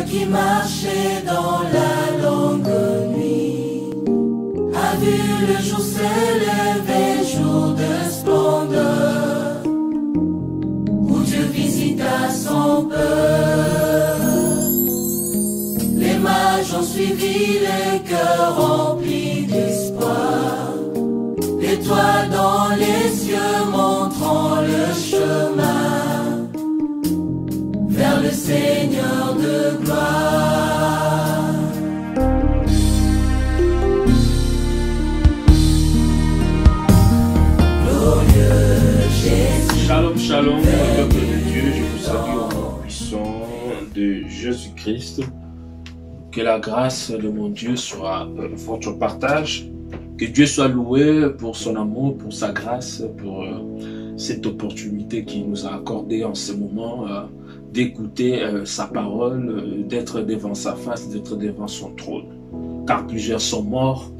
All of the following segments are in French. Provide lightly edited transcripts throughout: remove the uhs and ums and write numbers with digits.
qui marchait dans la longue nuit a vu le jour s'élever, jour de splendeur, où Dieu visita son peuple. Les mages ont suivi les cœurs remplis d'espoir, l'étoile dans les cieux montrant le chemin vers le Seigneur de gloire. Glorieux Jésus. Shalom, shalom, peuple de Dieu, je vous salue au nom puissant de Jésus-Christ. Que la grâce de mon Dieu soit votre partage. Que Dieu soit loué pour son amour, pour sa grâce, pour cette opportunité qu'il nous a accordée en ce moment d'écouter sa parole, d'être devant sa face, d'être devant son trône. Car plusieurs sont morts,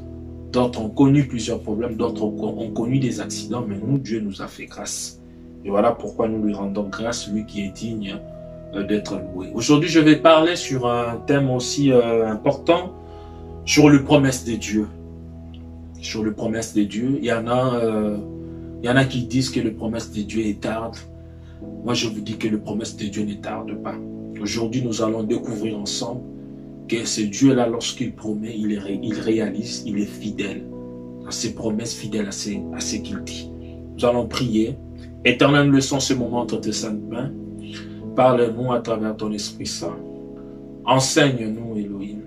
d'autres ont connu plusieurs problèmes, d'autres ont connu des accidents, mais nous, Dieu nous a fait grâce. Et voilà pourquoi nous lui rendons grâce, lui qui est digne d'être loué. Aujourd'hui, je vais parler sur un thème aussi important, sur les promesses de Dieu. Sur les promesses de Dieu, il y en a qui disent que les promesses de Dieu est tardent. Moi, je vous dis que les promesses de Dieu ne tardent pas. Aujourd'hui, nous allons découvrir ensemble que ce Dieu-là, lorsqu'il promet, il réalise, il est fidèle à ses promesses, fidèle à ce qu'il dit. Nous allons prier. Éternel, laissons ce moment entre tes saintes mains. Parle-nous à travers ton Esprit Saint. Enseigne-nous, Elohim.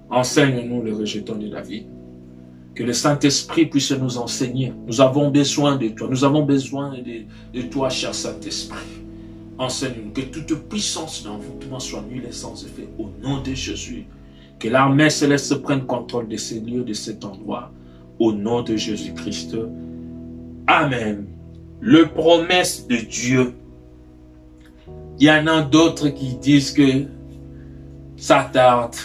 Enseigne-nous le rejeton de la vie. Que le Saint-Esprit puisse nous enseigner. Nous avons besoin de toi. Nous avons besoin de toi, cher Saint-Esprit. Enseigne-nous. Que toute puissance d'envoûtement soit nulle et sans effet. Au nom de Jésus. Que l'armée céleste prenne contrôle de ces lieux, de cet endroit. Au nom de Jésus-Christ. Amen. Les promesses de Dieu. Il y en a d'autres qui disent que ça tarde.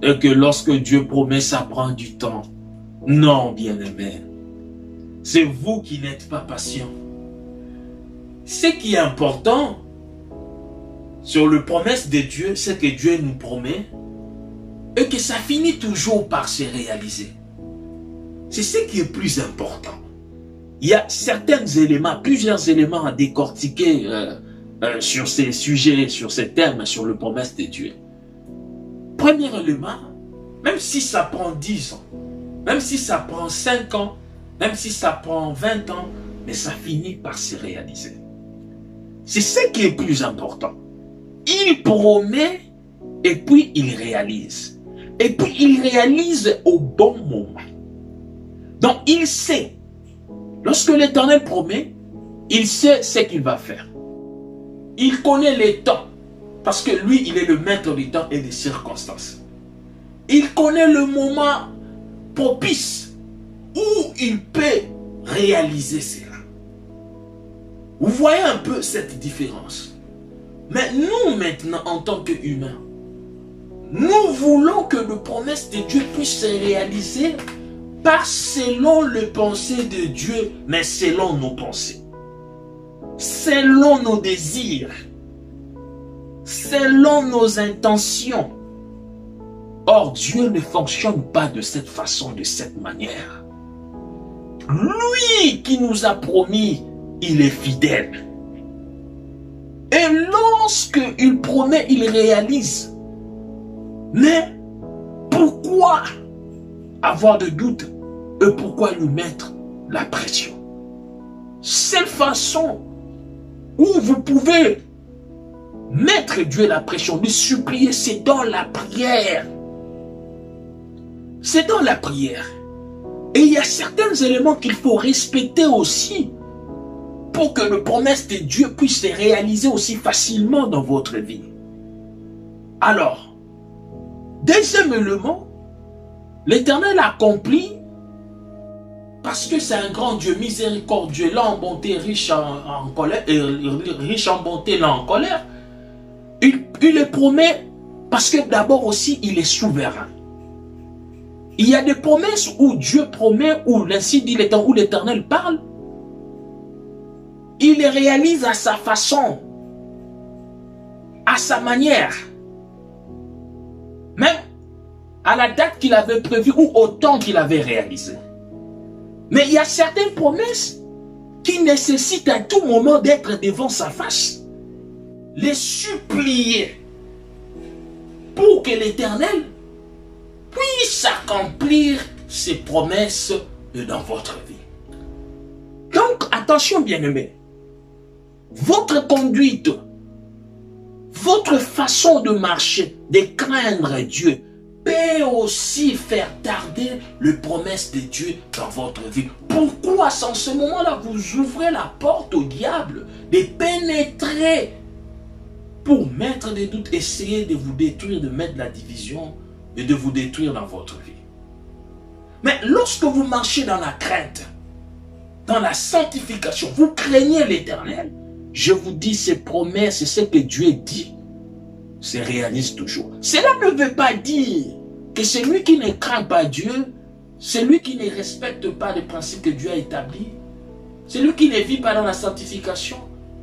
Et que lorsque Dieu promet, ça prend du temps. Non, bien-aimé. C'est vous qui n'êtes pas patient. Ce qui est important sur les promesses de Dieu, c'est que Dieu nous promet et que ça finit toujours par se réaliser. C'est ce qui est plus important. Il y a certains éléments, plusieurs éléments à décortiquer sur ces sujets, sur ces thèmes, sur les promesses de Dieu. Premier élément, même si ça prend 10 ans, même si ça prend 5 ans, même si ça prend 20 ans, mais ça finit par se réaliser. C'est ce qui est plus important. Il promet et puis il réalise. Et puis il réalise au bon moment. Donc il sait. Lorsque l'Éternel promet, il sait ce qu'il va faire. Il connaît les temps. Parce que lui, il est le maître du temps et des circonstances. Il connaît le moment propice où il peut réaliser cela. Vous voyez un peu cette différence. Mais nous, maintenant, en tant qu'humains, nous voulons que les promesses de Dieu puissent se réaliser pas selon les pensées de Dieu, mais selon nos pensées. Selon nos désirs. Selon nos intentions. Or, Dieu ne fonctionne pas de cette façon, de cette manière. Lui qui nous a promis, il est fidèle. Et lorsque il promet, il réalise. Mais pourquoi avoir de doute et pourquoi lui mettre la pression? Seule façon où vous pouvez mettre Dieu la pression, lui supplier, c'est dans la prière. C'est dans la prière. Et il y a certains éléments qu'il faut respecter aussi pour que les promesses de Dieu puissent se réaliser aussi facilement dans votre vie. Alors, deuxième élément, l'Éternel accomplit parce que c'est un grand Dieu miséricordieux, lent en bonté, riche en colère, riche en bonté, lent en colère. Il le promet parce que d'abord aussi, il est souverain. Il y a des promesses où Dieu promet, où ainsi dit l'Éternel, où l'Éternel parle. Il les réalise à sa façon, à sa manière. à la date qu'il avait prévue ou au temps qu'il avait réalisé. Mais il y a certaines promesses qui nécessitent à tout moment d'être devant sa face, les supplier pour que l'Éternel puisse accomplir ses promesses dans votre vie. Donc, attention bien-aimés, votre conduite, votre façon de marcher, de craindre Dieu, peut aussi faire tarder les promesses de Dieu dans votre vie. Pourquoi, en ce moment-là, vous ouvrez la porte au diable de pénétrer pour mettre des doutes, essayer de vous détruire, de mettre la division et de vous détruire dans votre vie? Mais lorsque vous marchez dans la crainte, dans la sanctification, vous craignez l'Éternel, je vous dis, ces promesses, ce que Dieu dit, se réalise toujours. Cela ne veut pas dire que celui qui ne craint pas Dieu, celui qui ne respecte pas les principes que Dieu a établis, celui qui ne vit pas dans la sanctification,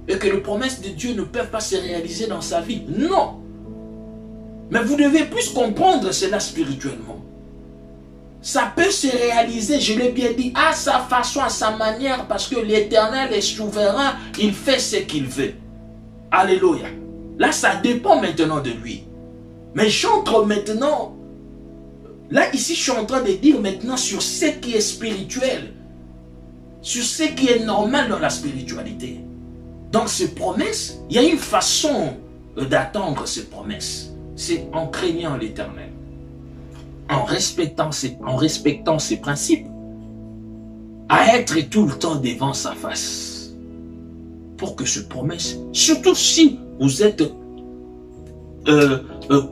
et que les promesses de Dieu ne peuvent pas se réaliser dans sa vie. Non. Mais vous devez plus comprendre cela spirituellement. Ça peut se réaliser, je l'ai bien dit, à sa façon, à sa manière, parce que l'Éternel est souverain, il fait ce qu'il veut. Alléluia. Là, ça dépend maintenant de lui. Mais j'entre maintenant, là, ici, je suis en train de dire maintenant sur ce qui est spirituel, sur ce qui est normal dans la spiritualité. Donc, ces promesses, il y a une façon d'attendre ces promesses. C'est en craignant l'Éternel, en respectant ses principes, à être tout le temps devant sa face. Pour que ces promesses, surtout si vous êtes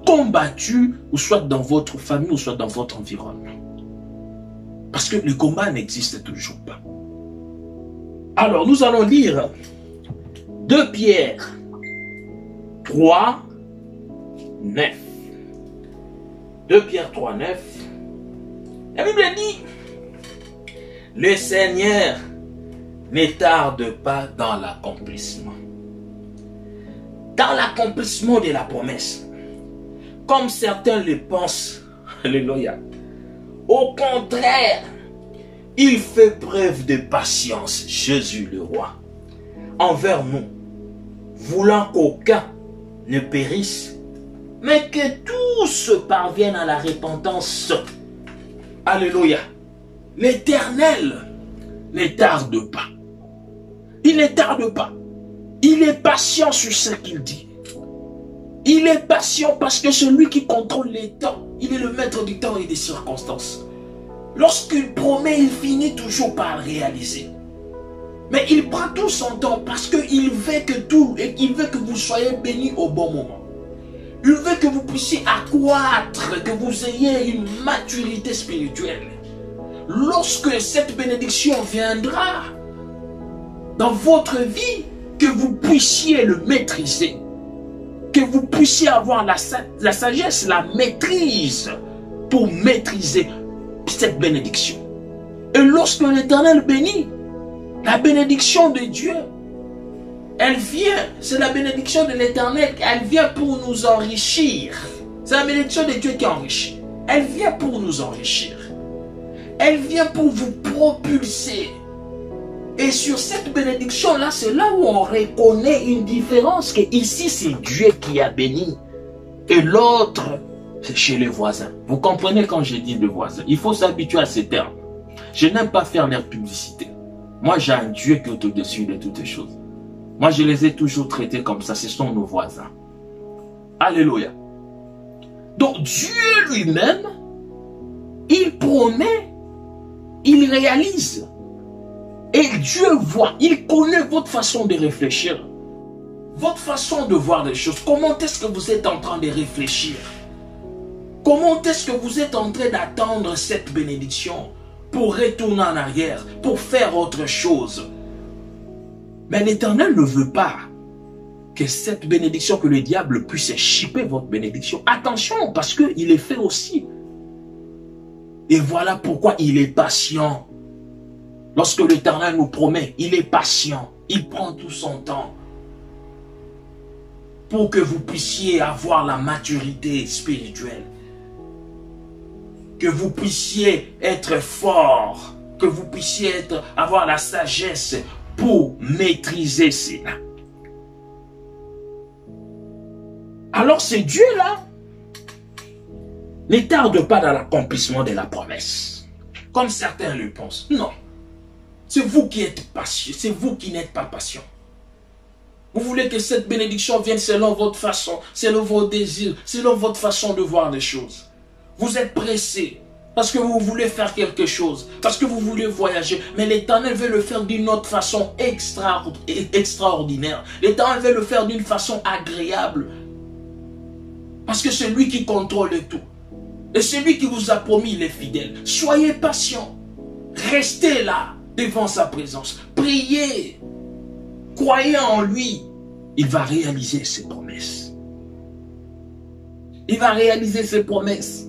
combattu, ou soit dans votre famille, ou soit dans votre environnement. Parce que le combat n'existe toujours pas. Alors, nous allons lire 2 Pierre 3, 9. 2 Pierre 3, 9. La Bible dit, le Seigneur ne tarde pas dans l'accomplissement. Dans l'accomplissement de la promesse. Comme certains le pensent. Alléluia. Au contraire, il fait preuve de patience, Jésus le roi, envers nous, voulant qu'aucun ne périsse, mais que tous parviennent à la repentance. Alléluia. L'Éternel ne tarde pas. Il ne tarde pas. Il est patient sur ce qu'il dit. Il est patient parce que celui qui contrôle les temps, il est le maître du temps et des circonstances. Lorsqu'il promet, il finit toujours par le réaliser. Mais il prend tout son temps parce qu'il veut que tout, et il veut que vous soyez bénis au bon moment. Il veut que vous puissiez accroître, que vous ayez une maturité spirituelle. Lorsque cette bénédiction viendra dans votre vie, que vous puissiez le maîtriser, que vous puissiez avoir la sagesse, la maîtrise pour maîtriser cette bénédiction. Et lorsque l'Éternel bénit, la bénédiction de Dieu, elle vient, c'est la bénédiction de l'Éternel, elle vient pour nous enrichir. C'est la bénédiction de Dieu qui enrichit. Elle vient pour nous enrichir. Elle vient pour vous propulser. Et sur cette bénédiction-là, c'est là où on reconnaît une différence, que ici c'est Dieu qui a béni. Et l'autre, c'est chez les voisins. Vous comprenez quand je dis le voisin? Il faut s'habituer à ces termes. Je n'aime pas faire leur publicité. Moi, j'ai un Dieu qui est au-dessus de toutes les choses. Moi, je les ai toujours traités comme ça. Ce sont nos voisins. Alléluia. Donc, Dieu lui-même, il promet, il réalise. Et Dieu voit, il connaît votre façon de réfléchir. Votre façon de voir les choses. Comment est-ce que vous êtes en train de réfléchir? Comment est-ce que vous êtes en train d'attendre cette bénédiction pour retourner en arrière, pour faire autre chose? Mais l'Éternel ne veut pas que cette bénédiction, que le diable puisse chipper votre bénédiction. Attention, parce qu'il est fait aussi. Et voilà pourquoi il est patient. Lorsque l'Éternel nous promet, il est patient. Il prend tout son temps pour que vous puissiez avoir la maturité spirituelle. que vous puissiez être fort, que vous puissiez avoir la sagesse pour maîtriser cela. Alors ce Dieu-là ne tarde pas dans l'accomplissement de la promesse, comme certains le pensent. Non, c'est vous qui êtes patient, c'est vous qui n'êtes pas patient. Vous voulez que cette bénédiction vienne selon votre façon, selon vos désirs, selon votre façon de voir les choses. Vous êtes pressé parce que vous voulez faire quelque chose, parce que vous voulez voyager, mais l'Éternel veut le faire d'une autre façon extraordinaire. L'Éternel veut le faire d'une façon agréable, parce que c'est lui qui contrôle tout. Et celui qui vous a promis, il est fidèle. Soyez patient. Restez là, devant sa présence. Priez. Croyez en lui. Il va réaliser ses promesses. Il va réaliser ses promesses.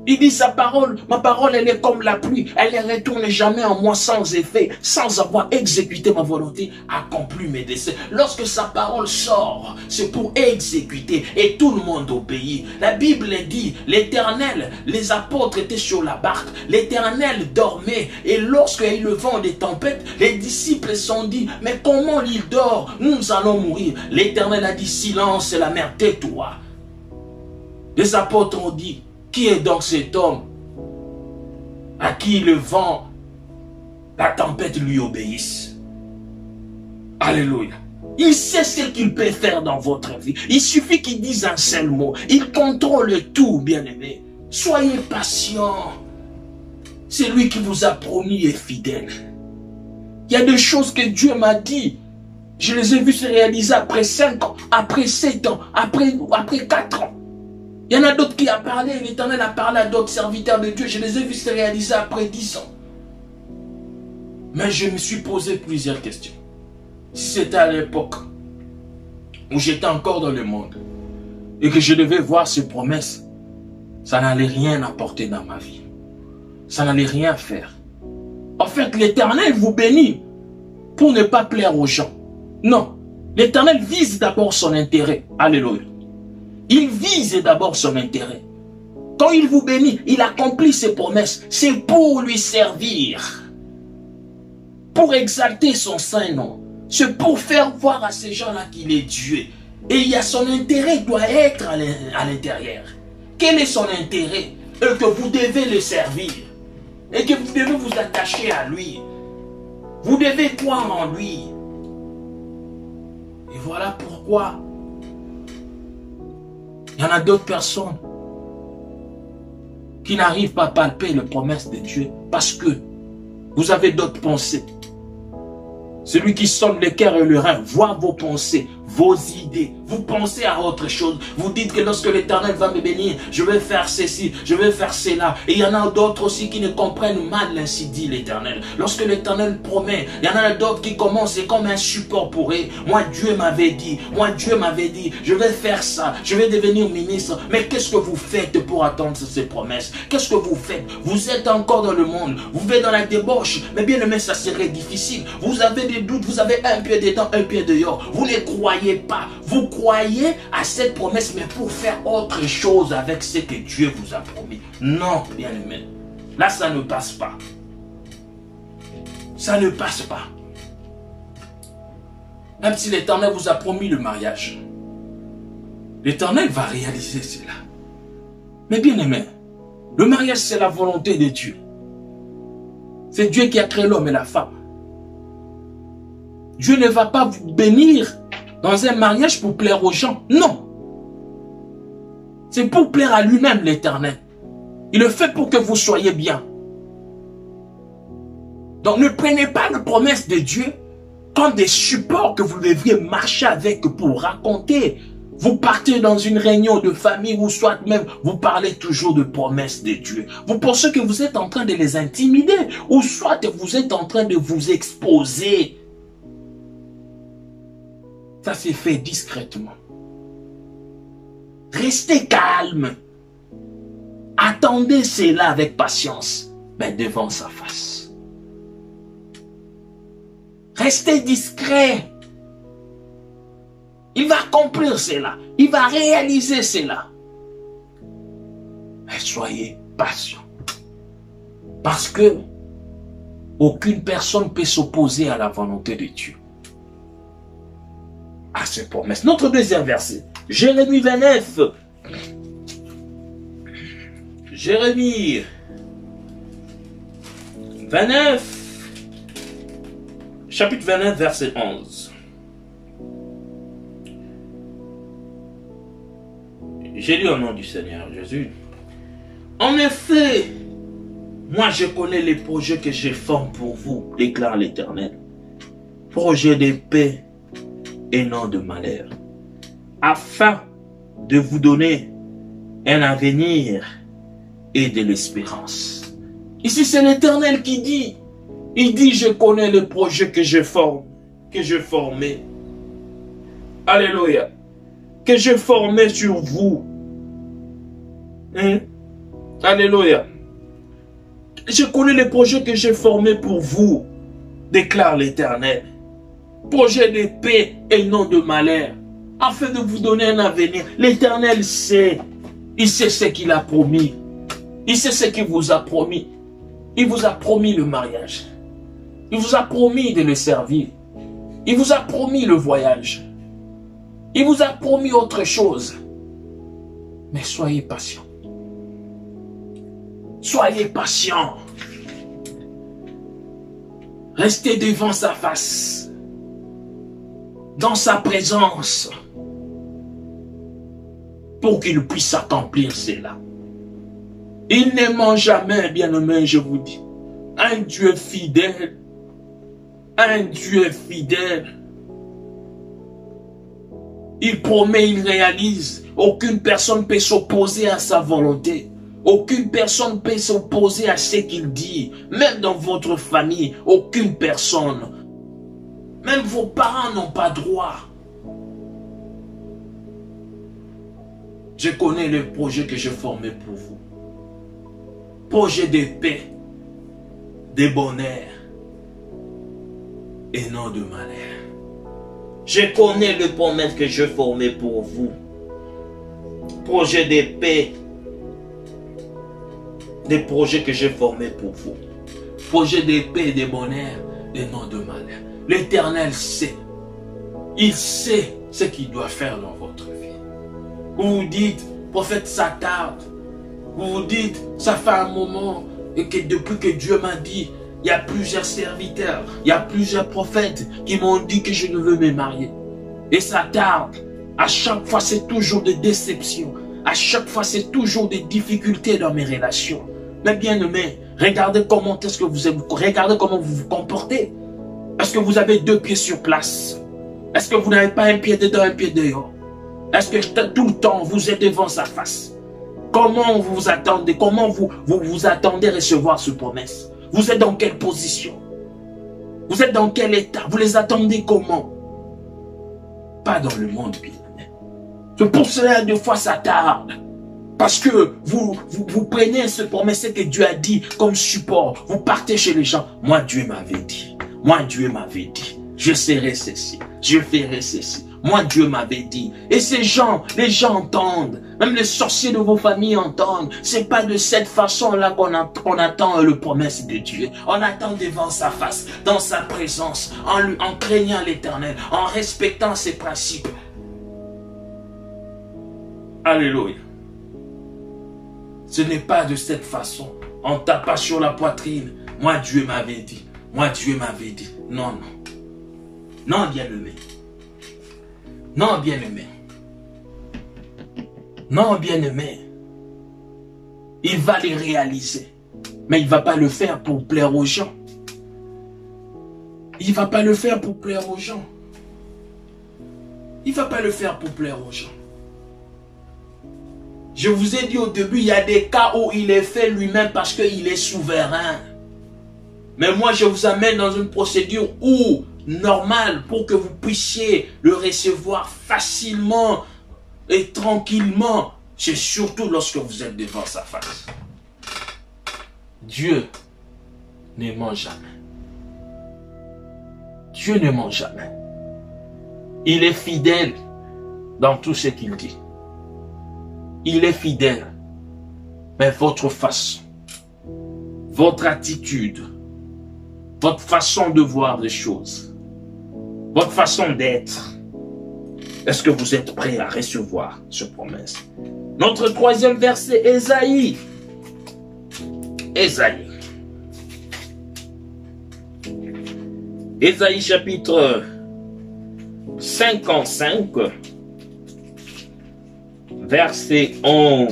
Il dit sa parole, ma parole elle est comme la pluie, elle ne retourne jamais en moi sans effet, sans avoir exécuté ma volonté, accompli mes desseins. Lorsque sa parole sort, c'est pour exécuter et tout le monde obéit. La Bible dit, l'Éternel, les apôtres étaient sur la barque, l'Éternel dormait et lorsqu'il y a eu le vent des tempêtes, les disciples se sont dit, mais comment il dort? Nous allons mourir. L'Éternel a dit, silence, la mer, tais-toi. Les apôtres ont dit, qui est donc cet homme à qui le vent, la tempête lui obéissent? Alléluia. Il sait ce qu'il peut faire dans votre vie. Il suffit qu'il dise un seul mot. Il contrôle tout, bien-aimé. Soyez patient. C'est lui qui vous a promis et fidèle. Il y a des choses que Dieu m'a dit. Je les ai vues se réaliser après 5 ans, après 7 ans, après 4 ans. Il y en a d'autres qui ont parlé, l'Éternel a parlé à d'autres serviteurs de Dieu. Je les ai vus se réaliser après 10 ans. Mais je me suis posé plusieurs questions. Si c'était à l'époque où j'étais encore dans le monde et que je devais voir ces promesses, ça n'allait rien apporter dans ma vie. Ça n'allait rien faire. En fait, l'Éternel vous bénit pour ne pas plaire aux gens. Non. L'Éternel vise d'abord son intérêt. Alléluia. Il vise d'abord son intérêt. Quand il vous bénit, il accomplit ses promesses. C'est pour lui servir. Pour exalter son saint nom. C'est pour faire voir à ces gens-là qu'il est Dieu. Et il y a son intérêt doit être à l'intérieur. Quel est son intérêt? Et que vous devez le servir. Et que vous devez vous attacher à lui. Vous devez croire en lui. Et voilà pourquoi il y en a d'autres personnes qui n'arrivent pas à palper les promesses de Dieu parce que vous avez d'autres pensées. Celui qui sonne le cœur et le rein voit vos pensées, vos idées. Vous pensez à autre chose. Vous dites que lorsque l'Éternel va me bénir, je vais faire ceci, je vais faire cela. Et il y en a d'autres aussi qui ne comprennent mal ainsi dit l'Éternel. Lorsque l'Éternel promet, il y en a d'autres qui commencent, c'est comme un support pour eux. Moi, Dieu m'avait dit, je vais faire ça, je vais devenir ministre. Mais qu'est-ce que vous faites pour attendre ces promesses? Qu'est-ce que vous faites? Vous êtes encore dans le monde, vous êtes dans la débauche. Mais bien aimé, ça serait difficile. Vous avez des doutes, vous avez un pied dedans, un pied dehors. Vous ne croyez pas. Vous croyez à cette promesse, mais pour faire autre chose avec ce que Dieu vous a promis. Non, bien-aimé. Là, ça ne passe pas. Ça ne passe pas. Même si l'Éternel vous a promis le mariage, l'Éternel va réaliser cela. Mais bien-aimé, le mariage, c'est la volonté de Dieu. C'est Dieu qui a créé l'homme et la femme. Dieu ne va pas vous bénir dans un mariage pour plaire aux gens. Non. C'est pour plaire à lui-même, l'Éternel. Il le fait pour que vous soyez bien. Donc ne prenez pas les promesses de Dieu comme des supports que vous devriez marcher avec pour raconter. Vous partez dans une réunion de famille ou soit même vous parlez toujours de promesses de Dieu. Vous pensez que vous êtes en train de les intimider ou soit vous êtes en train de vous exposer. Ça s'est fait discrètement. Restez calme. Attendez cela avec patience, mais devant sa face. Restez discret. Il va accomplir cela. Il va réaliser cela. Mais soyez patient. Parce que aucune personne ne peut s'opposer à la volonté de Dieu. À cette promesse. Notre deuxième verset. Jérémie 29. Jérémie 29. Chapitre 29, verset 11. J'ai lu au nom du Seigneur Jésus. En effet, moi je connais les projets que je forme pour vous, déclare l'Éternel. Projets de paix et non de malheur, afin de vous donner un avenir et de l'espérance. Ici c'est l'Éternel qui dit. Il dit, je connais les projets que je forme, que je formais. Alléluia. Que je formais sur vous. Alléluia. Je connais les projets que j'ai formés pour vous, déclare l'Éternel. Projet de paix et non de malheur, afin de vous donner un avenir. L'Éternel sait. Il sait ce qu'il a promis. Il sait ce qu'il vous a promis. Il vous a promis le mariage. Il vous a promis de le servir. Il vous a promis le voyage. Il vous a promis autre chose. Mais soyez patient. Soyez patient. Restez devant sa face. Dans sa présence. Pour qu'il puisse accomplir cela. Il ne ment jamais, bien-aimé, je vous dis. Un Dieu fidèle. Un Dieu fidèle. Il promet, il réalise. Aucune personne ne peut s'opposer à sa volonté. Aucune personne ne peut s'opposer à ce qu'il dit. Même dans votre famille, aucune personne. Même vos parents n'ont pas droit. Je connais le projet que je formais pour vous. Projet de paix, de bonheur et non de malheur. Je connais le promesse que je formais pour vous. Projet de paix. Des projets que j'ai formés pour vous. Projet de paix et de bonheur et non de malheur. L'Éternel sait. Il sait ce qu'il doit faire dans votre vie. Vous vous dites, prophète, ça tarde. Vous vous dites, ça fait un moment et que depuis que Dieu m'a dit, il y a plusieurs serviteurs, il y a plusieurs prophètes qui m'ont dit que je ne veux me marier. Et ça tarde. À chaque fois, c'est toujours des déceptions. À chaque fois, c'est toujours des difficultés dans mes relations. Mais bien aimé, regardez comment est-ce que vous êtes, regardez comment vous vous comportez. Est-ce que vous avez deux pieds sur place? Est-ce que vous n'avez pas un pied dedans, un pied dehors? Est-ce que tout le temps vous êtes devant sa face? Comment vous vous attendez? Comment vous attendez recevoir cette promesse? Vous êtes dans quelle position? Vous êtes dans quel état? Vous les attendez comment? Pas dans le monde bien. C'est pour cela, des fois, ça tarde. Parce que vous prenez ce promesse que Dieu a dit comme support. Vous partez chez les gens. Moi, Dieu m'avait dit. Moi, Dieu m'avait dit. Je serai ceci. Je ferai ceci. Moi, Dieu m'avait dit. Et ces gens, les gens entendent. Même les sorciers de vos familles entendent. C'est pas de cette façon-là qu'on attend le promesse de Dieu. On attend devant sa face, dans sa présence, en craignant l'Éternel, en respectant ses principes. Alléluia. Ce n'est pas de cette façon, en tapant sur la poitrine. Moi, Dieu m'avait dit. Moi, Dieu m'avait dit. Non, non. Non, bien-aimé. Non, bien-aimé. Non, bien-aimé. Il va les réaliser. Mais il ne va pas le faire pour plaire aux gens. Il ne va pas le faire pour plaire aux gens. Il ne va pas le faire pour plaire aux gens. Je vous ai dit au début, il y a des cas où il est fait lui-même parce qu'il est souverain. Mais moi, je vous amène dans une procédure où, normale, pour que vous puissiez le recevoir facilement et tranquillement. C'est surtout lorsque vous êtes devant sa face. Dieu ne ment jamais. Dieu ne ment jamais. Il est fidèle dans tout ce qu'il dit. Il est fidèle. mais votre façon, votre attitude, votre façon de voir les choses, votre façon d'être. Est-ce que vous êtes prêt à recevoir cette promesse? Notre troisième verset, Ésaïe. Ésaïe. Ésaïe chapitre 55, verset 11.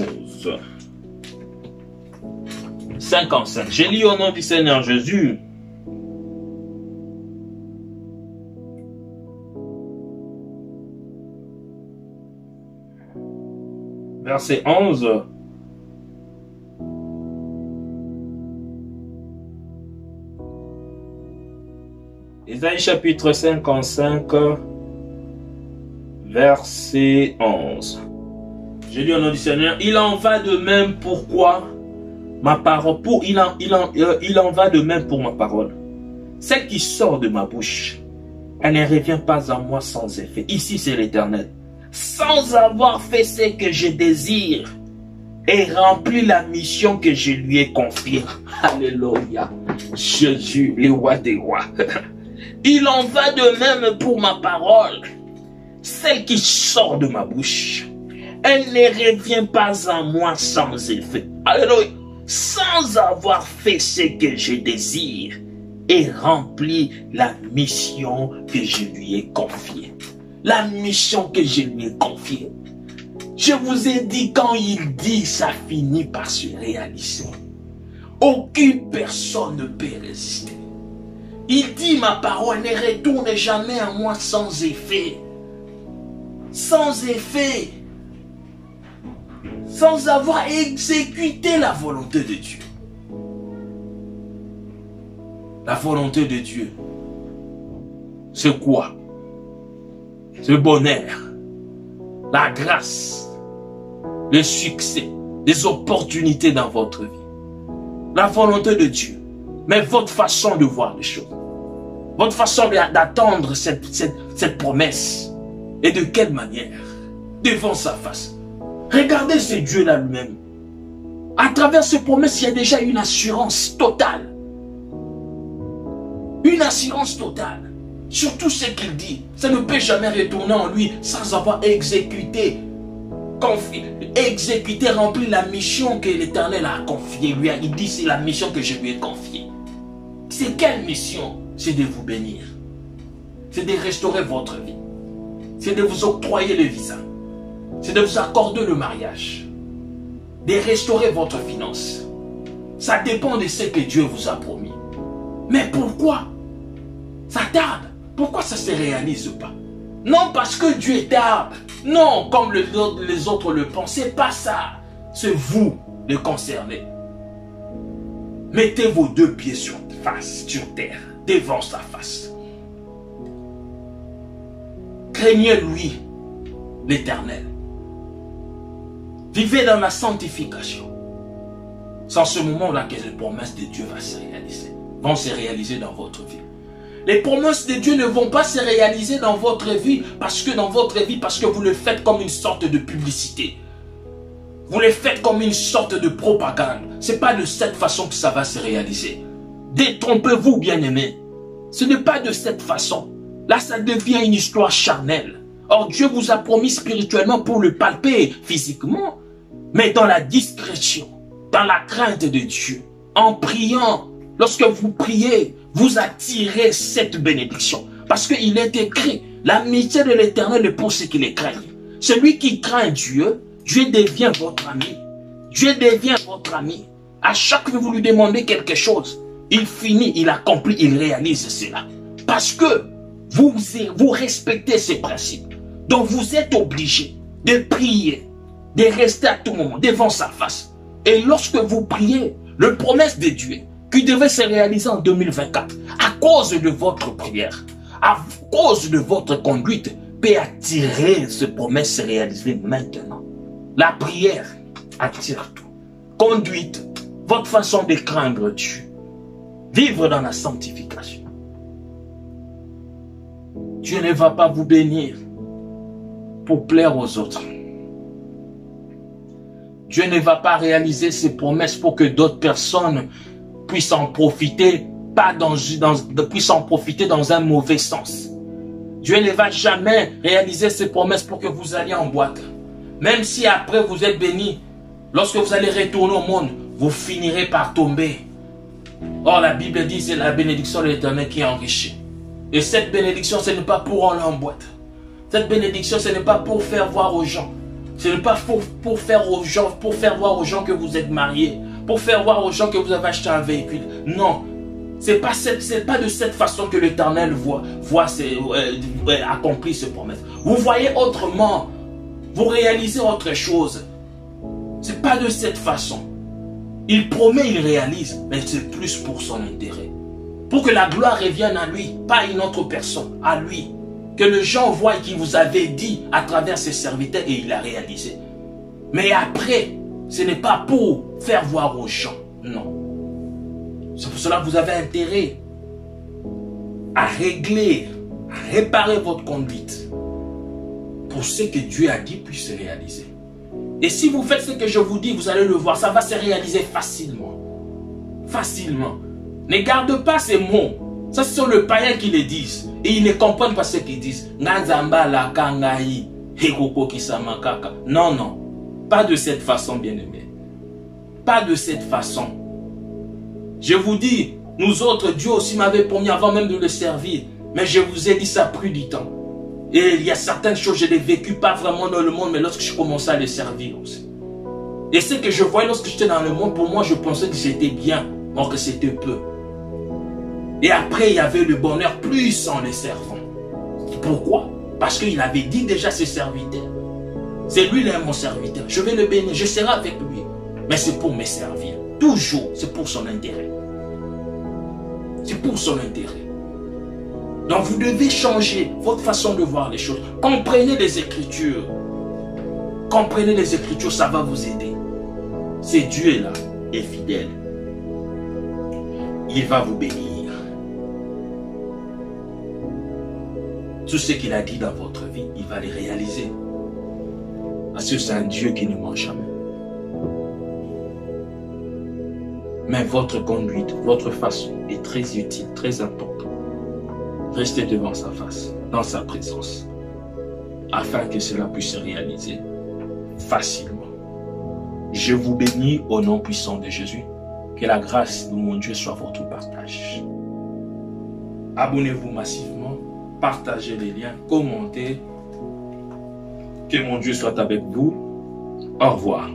55. J'ai lu au nom du Seigneur Jésus. Verset 11. Ésaïe chapitre 55, verset 11. J'ai lu au nom du Seigneur. Il en va de même pourquoi ma parole. Il en va de même pour ma parole. Celle qui sort de ma bouche, elle ne revient pas à moi sans effet. Ici c'est l'Éternel. Sans avoir fait ce que je désire et rempli la mission que je lui ai confiée. Alléluia. Jésus, le roi des rois. Il en va de même pour ma parole. Celle qui sort de ma bouche, elle ne revient pas à moi sans effet. Alléluia. Sans avoir fait ce que je désire et rempli la mission que je lui ai confiée. La mission que je lui ai confiée. Je vous ai dit, quand il dit, ça finit par se réaliser. Aucune personne ne peut résister. Il dit, ma parole ne retourne jamais à moi sans effet. Sans effet. Sans avoir exécuté la volonté de Dieu. La volonté de Dieu, c'est quoi? C'est le bonheur, la grâce, le succès, les opportunités dans votre vie. La volonté de Dieu, mais votre façon de voir les choses. Votre façon d'attendre cette promesse. Et de quelle manière? Devant sa face. Regardez ce Dieu-là lui-même. À travers ces promesses, il y a déjà une assurance totale. Une assurance totale. Sur tout ce qu'il dit. Ça ne peut jamais retourner en lui sans avoir exécuté, rempli la mission que l'Éternel a confiée. Il dit, c'est la mission que je lui ai confiée. C'est quelle mission? C'est de vous bénir. C'est de restaurer votre vie. C'est de vous octroyer le visa. C'est de vous accorder le mariage. De restaurer votre finance. Ça dépend de ce que Dieu vous a promis. Mais pourquoi ça tarde? Pourquoi ça ne se réalise pas? Non parce que Dieu tarde. Non, comme les autres le pensent. C'est pas ça. C'est vous, les concernés. Mettez vos deux pieds sur terre, devant sa face. Craignez-lui, l'Éternel. Vivez dans la sanctification. C'est en ce moment-là que les promesses de Dieu vont se réaliser dans votre vie. Les promesses de Dieu ne vont pas se réaliser dans votre vie parce que vous le faites comme une sorte de publicité. Vous le faites comme une sorte de propagande. Ce n'est pas de cette façon que ça va se réaliser. Détrompez-vous, bien-aimés. Ce n'est pas de cette façon. Là, ça devient une histoire charnelle. Or, Dieu vous a promis spirituellement pour le palper physiquement, mais dans la discrétion, dans la crainte de Dieu, en priant. Lorsque vous priez, vous attirez cette bénédiction. Parce qu'il est écrit, l'amitié de l'Éternel est pour ceux qui les craignent. Celui qui craint Dieu, Dieu devient votre ami. Dieu devient votre ami. À chaque fois que vous lui demandez quelque chose, il finit, il accomplit, il réalise cela. Parce que vous respectez ces principes. Donc vous êtes obligé de prier, de rester à tout moment devant sa face. Et lorsque vous priez, la promesse de Dieu, qui devait se réaliser en 2024, à cause de votre prière, à cause de votre conduite, peut attirer cette promesse se réaliser maintenant. La prière attire tout. Conduite, votre façon de craindre Dieu. Vivre dans la sanctification. Dieu ne va pas vous bénir pour plaire aux autres. Dieu ne va pas réaliser ses promesses pour que d'autres personnes puissent en profiter, puissent en profiter dans un mauvais sens. Dieu ne va jamais réaliser ses promesses pour que vous alliez en boîte. Même si après vous êtes béni, lorsque vous allez retourner au monde, vous finirez par tomber. Or, la Bible dit, c'est la bénédiction de l'Éternel qui enrichit. Et cette bénédiction, ce n'est pas pour aller en boîte. Cette bénédiction, ce n'est pas pour faire voir aux gens. Ce n'est pas pour faire voir aux gens que vous êtes mariés, pour faire voir aux gens que vous avez acheté un véhicule. Non, c'est pas de cette façon que l'Éternel accomplit ses promesses. Vous voyez autrement, vous réalisez autre chose. C'est pas de cette façon. Il promet, il réalise, mais c'est plus pour son intérêt. Pour que la gloire revienne à lui, pas à une autre personne, à lui. Que les gens voient qu'il vous avait dit à travers ses serviteurs et il a réalisé. Mais après, ce n'est pas pour faire voir aux gens, non. C'est pour cela que vous avez intérêt à régler, à réparer votre conduite pour ce que Dieu a dit puisse se réaliser. Et si vous faites ce que je vous dis, vous allez le voir, ça va se réaliser facilement. Facilement. Ne garde pas ces mots. Ça, ce sont les païens qui les disent. Et ils ne comprennent pas ce qu'ils disent. Non, non. Pas de cette façon, bien-aimés. Pas de cette façon. Je vous dis, nous autres, Dieu aussi m'avait promis avant même de le servir. Mais je vous ai dit, ça a pris du temps. Et il y a certaines choses, je les vécues pas vraiment dans le monde, mais lorsque je commençais à les servir aussi. Et ce que je voyais lorsque j'étais dans le monde, pour moi, je pensais que j'étais bien, or que c'était peu. Et après, il y avait le bonheur plus en les servant. Pourquoi? Parce qu'il avait dit déjà ses serviteurs. C'est lui là mon serviteur. Je vais le bénir, je serai avec lui. Mais c'est pour me servir. Toujours, c'est pour son intérêt. C'est pour son intérêt. Donc vous devez changer votre façon de voir les choses. Comprenez les Écritures. Comprenez les Écritures, ça va vous aider. C'est Dieu là, est fidèle. Il va vous bénir. Tout ce qu'il a dit dans votre vie, il va les réaliser. Parce que c'est un Dieu qui ne ment jamais. Mais votre conduite, votre façon est très utile, très importante. Restez devant sa face, dans sa présence, afin que cela puisse se réaliser facilement. Je vous bénis au nom puissant de Jésus. Que la grâce de mon Dieu soit votre partage. Abonnez-vous massivement, partagez les liens, commentez. Que mon Dieu soit avec vous. Au revoir.